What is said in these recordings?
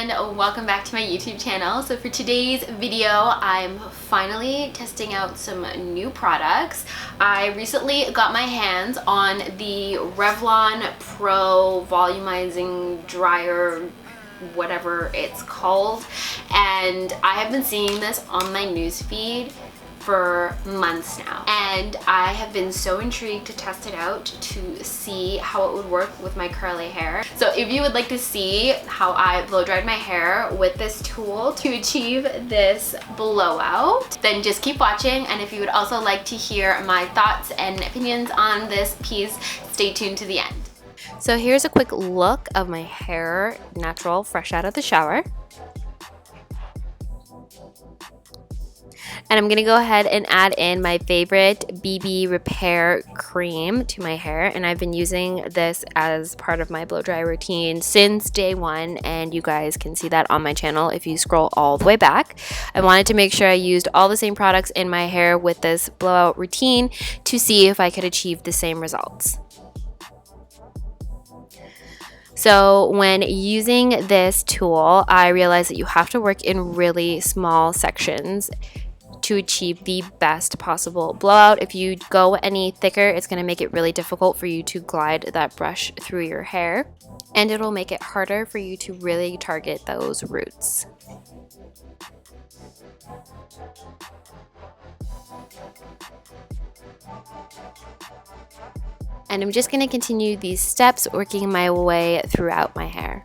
and welcome back to my YouTube channel. So for today's video, I'm finally testing out some new products. I recently got my hands on the Revlon Volumzing dryer, whatever it's called, and I have been seeing this on my newsfeed for months now, and I have been so intrigued to test it out to see how it would work with my curly hair. So if you would like to see how I blow dried my hair with this tool to achieve this blowout, then just keep watching. And if you would also like to hear my thoughts and opinions on this piece, stay tuned to the end. So here's a quick look of my hair, natural, fresh out of the shower. And I'm going to go ahead and add in my favorite BB repair cream to my hair. And I've been using this as part of my blow dry routine since day one. And you guys can see that on my channel if you scroll all the way back. I wanted to make sure I used all the same products in my hair with this blowout routine to see if I could achieve the same results. So when using this tool, I realized that you have to work in really small sections to achieve the best possible blowout. If you go any thicker, it's going to make it really difficult for you to glide that brush through your hair, and it'll make it harder for you to really target those roots. And I'm just going to continue these steps, working my way throughout my hair.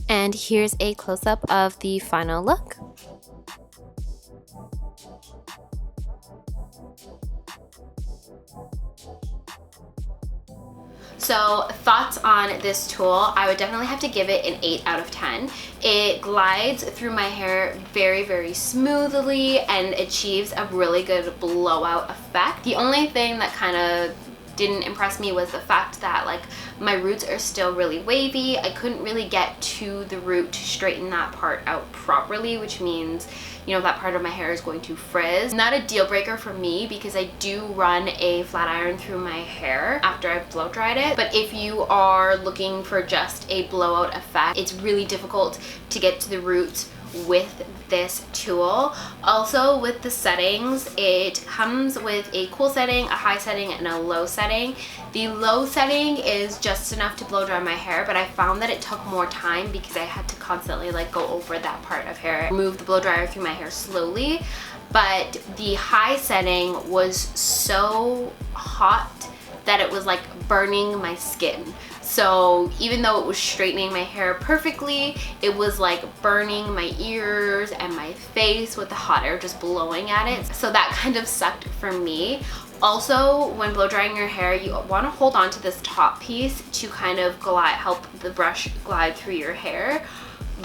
And here's a close-up of the final look. So thoughts on this tool, I would definitely have to give it an 8 out of 10. It glides through my hair very, very smoothly and achieves a really good blowout effect. The only thing that kind of didn't impress me was the fact that like my roots are still really wavy. I couldn't really get to the root to straighten that part out properly, which means, you know, that part of my hair is going to frizz. Not a deal breaker for me because I do run a flat iron through my hair after I've blow dried it. But if you are looking for just a blowout effect, it's really difficult to get to the roots with this tool. Also with the settings, it comes with a cool setting, a high setting, and a low setting. The low setting is just enough to blow dry my hair, but I found that it took more time because I had to constantly like go over that part of hair, move the blow dryer through my hair slowly. But the high setting was so hot that it was like burning my skin. So even though it was straightening my hair perfectly, it was like burning my ears and my face with the hot air just blowing at it. So that kind of sucked for me. Also, when blow drying your hair, you want to hold on to this top piece to kind of help the brush glide through your hair.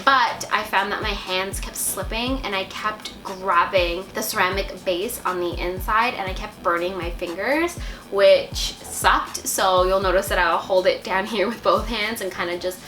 But I found that my hands kept slipping and I kept grabbing the ceramic base on the inside and I kept burning my fingers, which sucked. So you'll notice that I'll hold it down here with both hands and kind of just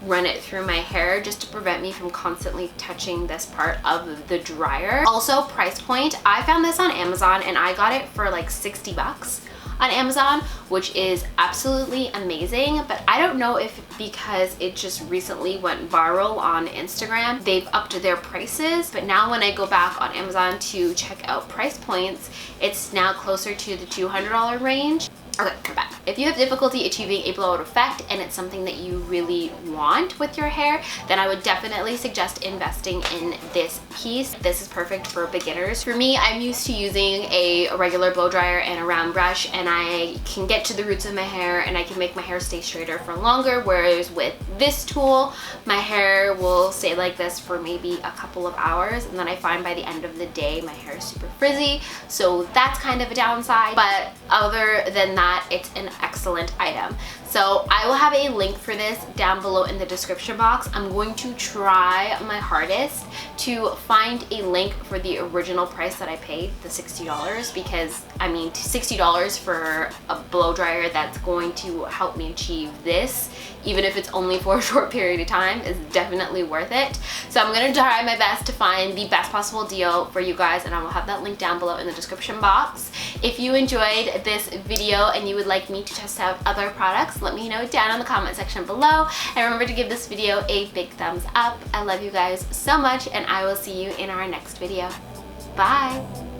run it through my hair just to prevent me from constantly touching this part of the dryer. Also, price point, I found this on Amazon and I got it for like 60 bucks. On Amazon, which is absolutely amazing, but I don't know if because it just recently went viral on Instagram, they've upped their prices. But now when I go back on Amazon to check out price points, it's now closer to the $200 range. Okay, come back. If you have difficulty achieving a blowout effect and it's something that you really want with your hair, then I would definitely suggest investing in this piece. This is perfect for beginners. For me, I'm used to using a regular blow dryer and a round brush, and I can get to the roots of my hair and I can make my hair stay straighter for longer, whereas with this tool, my hair will stay like this for maybe a couple of hours, and then I find by the end of the day my hair is super frizzy, so that's kind of a downside. But other than that, it's an excellent item. So I will have a link for this down below in the description box. I'm going to try my hardest to find a link for the original price that I paid, the $60, because I mean $60 for a blow dryer that's going to help me achieve this, even if it's only for a short period of time, is definitely worth it. So I'm gonna try my best to find the best possible deal for you guys, and I will have that link down below in the description box. If you enjoyed this video and you would like me to test out other products, let me know down in the comment section below. And remember to give this video a big thumbs up. I love you guys so much, and I will see you in our next video. Bye!